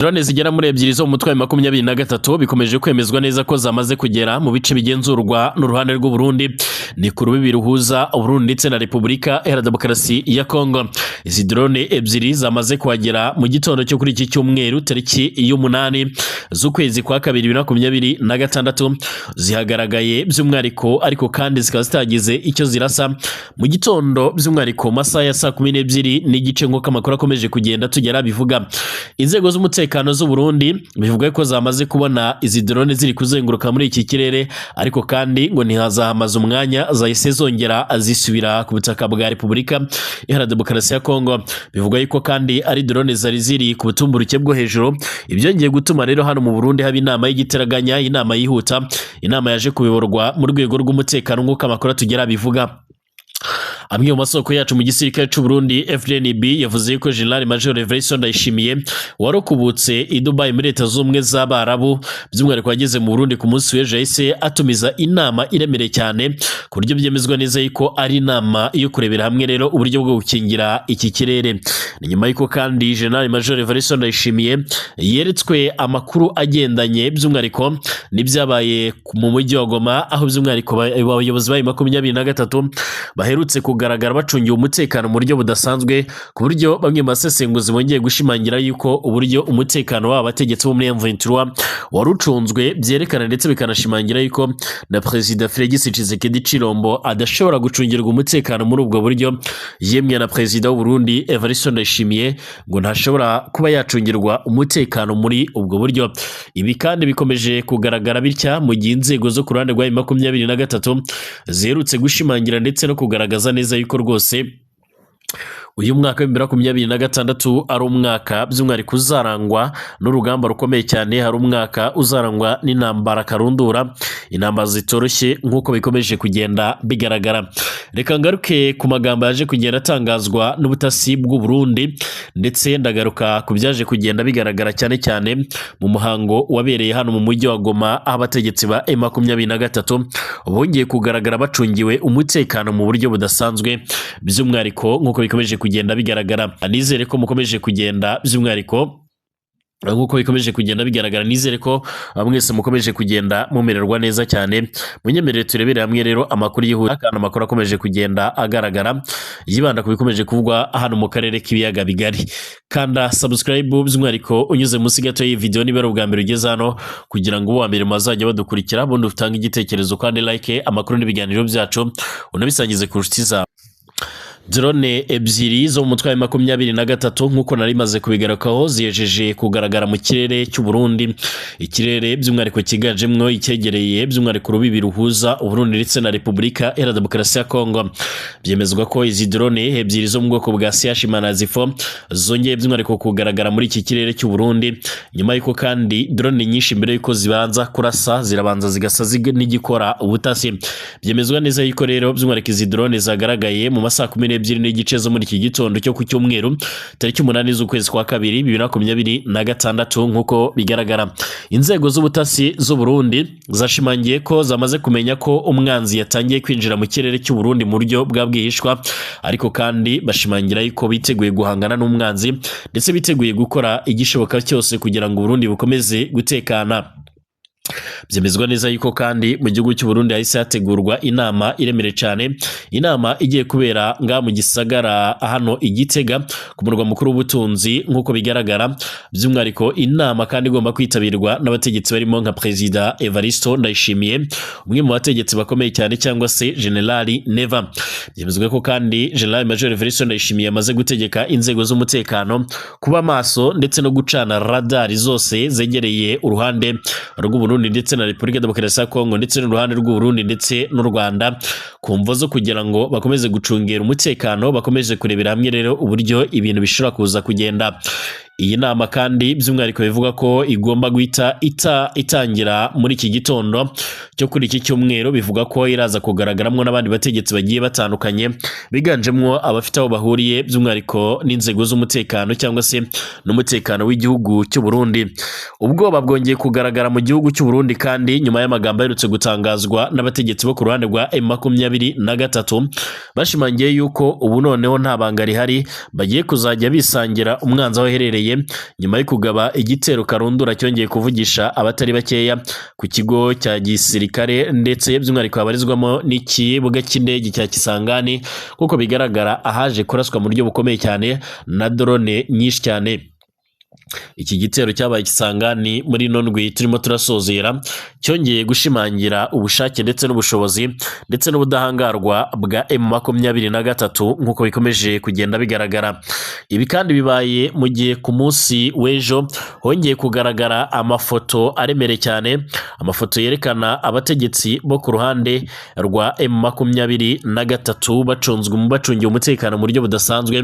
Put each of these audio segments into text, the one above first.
Drone zigera muri ebyiri zo mu mutwe wa 23 bikomeje kwemezwa neza ko zamaze kugera mu bice bigenzurwa n'uruhande rw'u Burundi ni ku rubibi ruhuza Burundi ndetse na Repubulika Iharanira Demokarasi ya Kongo. Izi drone ebyiri zamaze kuhagera mu gitondo cyo kuri iki cyumweru tariki y'umunani z'ukwezi kwa 2026 zihagaragaye by'umwariko ariko kandi zikaba zitagize icyo zirasa mu gitondo by'umwariko masaha ya 12 n'igice nk'uko amakuru akomeje kugenda tugera bivuga. Inzego z'umutekano z'u Burundi bivuga ko zamaze kubona izi drone ziri kuzenguruka muri iki kirere ariko kandi ngo ntihazahamaza umwanya zahise zongera azisubira ku butaka bwa Repubulika Iharanira Demokarasi ya Kongo. Bivuga ko kandi ari drone ziri ku butumburuke bwo hejuru, ibyongeye gutuma rero hano mu Burundi haba inama y'igiteraganya, inama yihuta, inama yaje kubiborwa mu rwego rw'umutekano nk'uko amakuru tugera bivuga. Amwe mu masoko yacu mu gisirikare cy'u Burundi FDNB yavuze ko General Major Everson Ndayishimiye warokubutse i Dubai muri Leta Zunze z'Abarabu by'umwihariko yageze mu Burundi ku munsi w'ejo yahise atumiza inama iremereye cyane ku buryo byemezwa neza yuko ari inama yo kurebera hamwe rero uburyo bwo gukingira iki kirere. Ni nyuma y'uko kandi General Major Everson Ndayishimiye yeretswe amakuru agendanye by'umwihariko n'ibyabaye mu mujyi wa Goma aho by'umwihariko abayobozi ba 23 baherutse kugaragara bacungiye umutekano mu buryo budasanzwe ku buryo bamwe mu basesenguzi bongeye gushimangira yuko uburyo umutekano w'abategetsi bo muri M23 warucunzwe byerekana ndetse bikanashimangira yuko na President Félix Tshisekedi Chilombo adashobora gucungirwa umutekano muri ubwo buryo, yemwe na President w'u Burundi Evariste Ndayishimiye ngo ntashobora kuba yacungirwa umutekano muri ubwo buryo. Ibi kandi bikomeje kugaragara bitya mu gihe inzego zo ku ruhande rwa 23 ziherutse gushimangira ndetse no kugaragaza neza yuko rwose uyu mwaka wa 2026 ari umwaka by'umwihariko uzarangwa n'urugamba rukomeye cyane, hari umwaka uzarangwa n'intambara karundura, intambara zitoroshye nk'uko bikomeje kugenda bigaragara. Reka ngaruke ku magambo yaje kugenda atangazwa n'ubutasi bw'u Burundi ndetse ndagaruka ku byaje kugenda bigaragara cyane cyane mu muhango wabereye hano mu mujyi wa Goma aho abategetsi ba M23 bongeye kugaragara bacungiwe umutekano mu buryo budasanzwe by'umwihariko nk'uko bikomeje kugenda bigaragara. Nizere ko mukomeje kugenda by'umwihariko nk'uko bikomeje kugenda bigaragara, nizere ko mwese mukomeje kugenda mumererwa neza cyane. Munyemerere turebere hamwe rero amakuru yihuta kandi amakuru akomeje kugenda agaragara yibanda ku bikomeje kuvugwa hano mu karere k'ibiyaga bigari. Kanda subscribe by'umwihariko unyuze munsi gato y'iyi video niba ari ubwa mbere ugeze hano kugira ngo uwa mbere mazajya badukurikira bundi utanga igitekerezo kandi like amakuru n'ibiganiro byacu unabisangize ku nshuti zawe. Drone ebyiri zo mu mutwe wa 23 nk'uko nari maze kubigarukaho ziyejeje kugaragara mu kirere cy'u Burundi, ikirere by'umwihariko kiganjemwo icyegereye by'umwihariko rubibi ruhuza u Burundi ndetse na Repubulika Iharanira Demokarasi ya Kongo. Byemezwa ko izi drone ebyiri zo mu bwoko bwa CH-Manazifo zongeye by'umwihariko kugaragara muri iki kirere cy'u Burundi nyuma y'uko kandi drone nyinshi mbere y'uko zibanza kurasa zirabanza zigasa n'igikora ubutasi. Byemezwa neza y'uko rero by'umwihariko izi drone zagaragaye mu masaha 12 n'igice zo muri iki gitondo cyo ku cyumweru tariki 8 z'ukwezi kwa 2026 nk'uko bigaragara. Inzego z'ubutasi z'u Burundi zashimangiye ko zamaze kumenya ko umwanzi yatangiye kwinjira mu kirere cy'u Burundi mu buryo bwa bwihishwa, ariko kandi bashimangira yuko biteguye guhangana n'umwanzi ndetse biteguye gukora igishoboka cyose kugira ngo Burundi bukomeze gutekana. Byemezwa neza yuko kandi mu gihugu cy'u Burundi hahise hategurwa inama iremere cyane, inama igiye kubera nga mu gisagara hano Igitega ku murwa mukuru w'ubutunzi nk'uko bigaragara, by'umwihariko inama kandi igomba kwitabirwa n'abategetsi barimo nka President Evariste Ndayishimiye, umwe mu bategetsi bakomeye cyane cyangwa se General Neva. Byemezwa ko kandi General Major Evariste Ndayishimiye amaze gutegeka inzego z'umutekano kuba maso ndetse no gucana radari zose zegereye uruhande rw'u Burundi ndetse na Repubulika Demokarasi ya Kongo ndetse n'uruhande rw'u Burundi ndetse n'u Rwanda ku mvo zo kugira ngo bakomeze gucungera umutekano, bakomeze kurebera hamwe rero uburyo ibintu bishobora kuza kugenda. Iyi nama kandi by'umwihariko bivuga ko igomba guhita itangira muri iki gitondo cyo kuri iki cyumweru. Bivuga ko iraza kugaragaramo n'abandi bategetsi bagiye batandukanye biganjemo abafite aho bahuriye by'umwihariko n'inzego z'umutekano cyangwa se n'umutekano w'igihugu cy'u Burundi. Ubwoba bwongeye kugaragara mu gihugu cy'u Burundi kandi nyuma y'amagambo aherutse gutangazwa n'abategetsi bo ku ruhande rwa M23 bashimangiye yuko ubu noneho nta banga rihari, bagiye kuzajya bisangira umwanzi aho herereye byabaye nyuma yo kugaba igitero karundura cyongeye kuvugisha abatari bakeya ku kigo cya gisirikare ndetse by'umwihariko habarizwamo n'ikibuga cy'indege cya Kisangani kuko bigaragara ahaje kuraswa mu buryo bukomeye cyane na drone nyinshi cyane. Iki gitero cyabaye Kisangani muri nondwi turimo turasozera cyongeye gushimangira ubushake ndetse n'ubushobozi ndetse n'ubudahangarwa bwa M23 nkuko bikomeje kugenda bigaragara. Ibi kandi bibaye mu gihe ku munsi w'ejo hongeye kugaragara amafoto aremere cyane, amafoto yerekana abategetsi bo ku ruhande rwa M23 bacungiye umutekano mu buryo budasanzwe.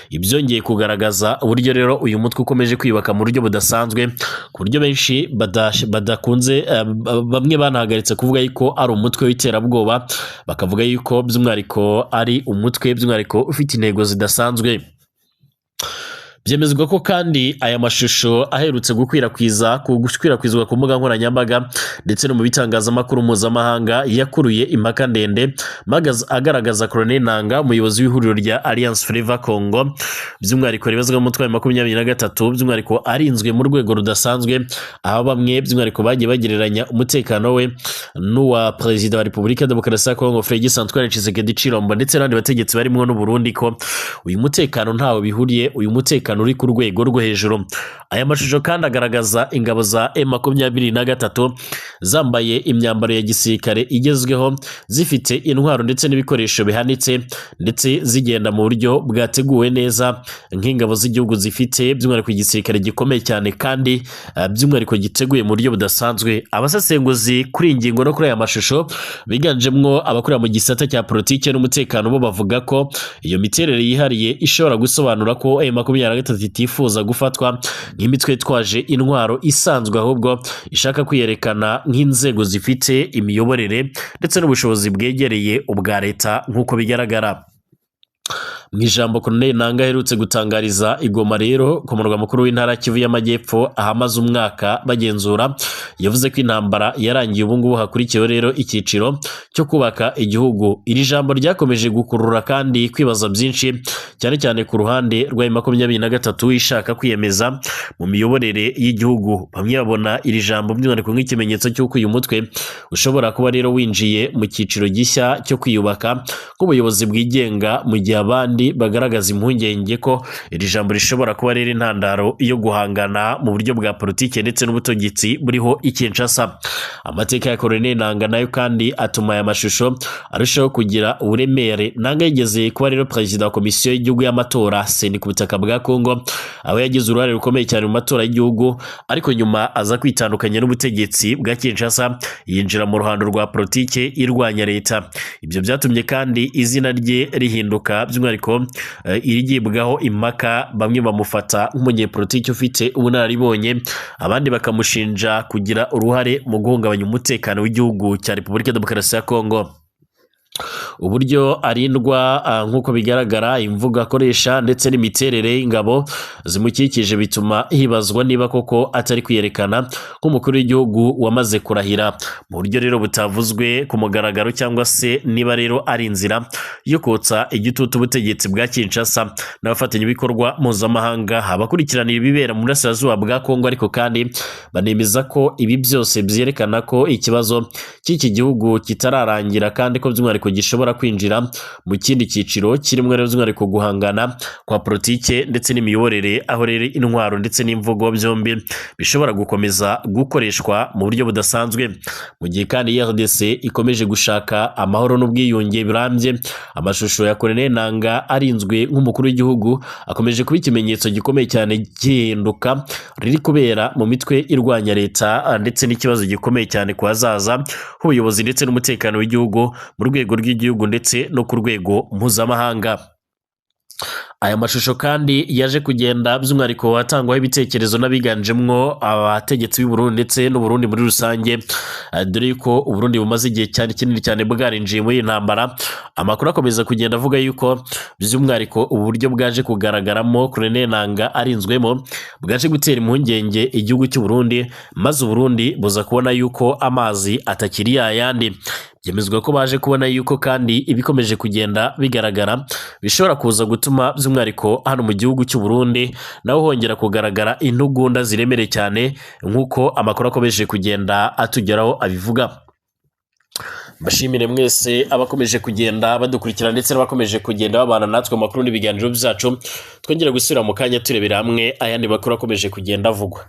Ibyongeye kugaragaza uburyo rero uyu mutwe ukomeje kwibaka mu buryo budasanzwe ku buryo benshi badakunze bamwe banahagaritse kuvuga yuko ari umutwe w'iterabwoba, bakavuga yuko by'umwihariko ari umutwe by'umwihariko ufite intego zidasanzwe. Byemezwa ko kandi aya mashusho aherutse gukwirakwizwa ku mbuga nkoranyambaga ndetse no mu bitangazamakuru mpuzamahanga yakuruye impaka ndende agaragaza Colonel Nanga, umuyobozi w'ihuriro rya Alliance Fleuve Congo, by'umwihariko ribazwa mu mutwe wa 23 by'umwihariko arinzwe mu rwego rudasanzwe, aho bamwe by'umwihariko bagiye bagereranya umutekano we n'uwa Perezida wa Repubulika ya Demokarasi ya Congo Félix Antoine Tshisekedi Tshilombo ndetse n'abandi bategetsi barimo n'u Burundi ko uyu mutekano ntawo bihuriye, uyu mutekano uri ku rwego rwo hejuru. Aya mashusho kandi agaragaza ingabo za M23 zambaye imyambaro ya gisirikare igezweho, zifite intwaro ndetse n'ibikoresho bihanitse ndetse zigenda mu buryo bwateguwe neza nk'ingabo z'igihugu zifite by'umwihariko igisirikare gikomeye cyane kandi by'umwihariko giteguye mu buryo budasanzwe. Abasesenguzi kuri ingingo no kuri aya mashusho biganjemwo abakorera mu gisata cya politike n'umutekano bo bavuga ko iyo miterere yihariye ishobora gusobanura ko M23 itifuza gufatwa nk'imitwe itwaje intwaro isanzwe, ahubwo ishaka kwiyerekana nk'inzego zifite imiyoborere ndetse n'ubushobozi bwegereye ubwa leta nk'uko bigaragara. Mu ijambo Colonel Nanga aherutse gutangariza i Goma rero ku murwa mukuru w'intara Kivu y'Amajyepfo ahamaze umwaka bagenzura, yavuze ko intambara yarangiye ubu ngubu hakurikiyeho rero icyiciro cyo kubaka igihugu. Iri jambo ryakomeje gukurura kandi kwibaza byinshi cyane cyane ku ruhande rwa M23 ishaka kwiyemeza mu miyoborere y'igihugu. Bamwe babona iri jambo by'umwihariko nk'ikimenyetso cy'uko uyu mutwe ushobora kuba rero winjiye mu cyiciro gishya cyo kwiyubaka nk'ubuyobozi bwigenga, mu gihe abandi bagaragaza impungenge ko iri jambo rishobora kuba rero intandaro yo guhangana mu buryo bwa politike ndetse n'ubutegetsi buriho i Kinshasa. Amateka ya Colonel Nanga nayo kandi atuma aya mashusho arushaho kugira uburemere. Nanga yigeze kuba rero perezida wa komisiyo y'igihugu y'amatora seni ku butaka bwa Congo, aho yagize uruhare rukomeye cyane mu matora y'igihugu, ariko nyuma aza kwitandukanya n'ubutegetsi bwa Kinshasa yinjira mu ruhando rwa politike irwanya leta. Ibyo byatumye kandi izina rye rihinduka by'umwihariko irigibwaho impaka, bamwe bamufata nk'umunyepolitiki ufite ubunararibonye, abandi bakamushinja kugira uruhare mu guhungabanya umutekano w'igihugu cya Repubulika ya Demokarasi ya Congo. Uburyo arindwa nk'uko bigaragara, imvugo akoresha ndetse n'imiterere y'ingabo zimukikije bituma hibazwa niba koko atari kwiyerekana nk'umukuru w'igihugu wamaze kurahira mu buryo rero butavuzwe ku mugaragaro, cyangwa se niba rero ari inzira yo kotsa igitutu ubutegetsi bwa Kinshasa n'abafatanyabikorwa mpuzamahanga abakurikiranira ibibera mu burasirazuba bwa Congo. Ariko kandi banemeza ko ibi byose byerekana ko ikibazo cy'iki gihugu kitararangira kandi ko by'umwihariko gishobora kwinjira mu kindi cyiciro kirimo rero by'umwihariko guhangana kwa politike ndetse n'imiyoborere, aho rero intwaro ndetse n'imvugo byombi bishobora gukomeza gukoreshwa mu buryo budasanzwe. Mu gihe kandi RDC ikomeje gushaka amahoro n'ubwiyunge birambye, amashusho ya Colonel Nanga arinzwe nk'umukuru w'igihugu akomeje kuba ikimenyetso gikomeye cyane gihinduka riri kubera mu mitwe irwanya leta ndetse n'ikibazo gikomeye cyane ku hazaza h'ubuyobozi ndetse n'umutekano w'igihugu mu rwego rw'igihugu ndetse no ku rwego mpuzamahanga. Aya mashusho kandi yaje kugenda by'umwihariko hatangwaho ibitekerezo n'abiganjemwo abategetsi b'u Burundi ndetse n'u Burundi muri rusange, dore ko u Burundi bumaze igihe kinini cyane bwarinjiye muri intambara. Amakuru akomeza kugenda avuga yuko by'umwihariko uburyo bwaje kugaragaramo Colonel Nanga arinzwemo bwaje gutera impungenge igihugu cy'u Burundi, maze u Burundi buza kubona yuko amazi atakiri yayandi. byemezwa ko baje kubona yuko kandi ibikomeje kugenda bigaragara bishobora kuza gutuma by'umwihariko hano mu gihugu cy'u Burundi naho hongera kugaragara intugunda ziremereye cyane nk'uko amakuru akomeje kugenda atugeraho abivuga. Bashimire mwese abakomeje kugenda badukurikira ndetse n'abakomeje kugenda babana natwe amakuru n'ibiganiro byacu, twongera gusubira mu kanya turebera hamwe ayandi makuru akomeje kugenda avugwa.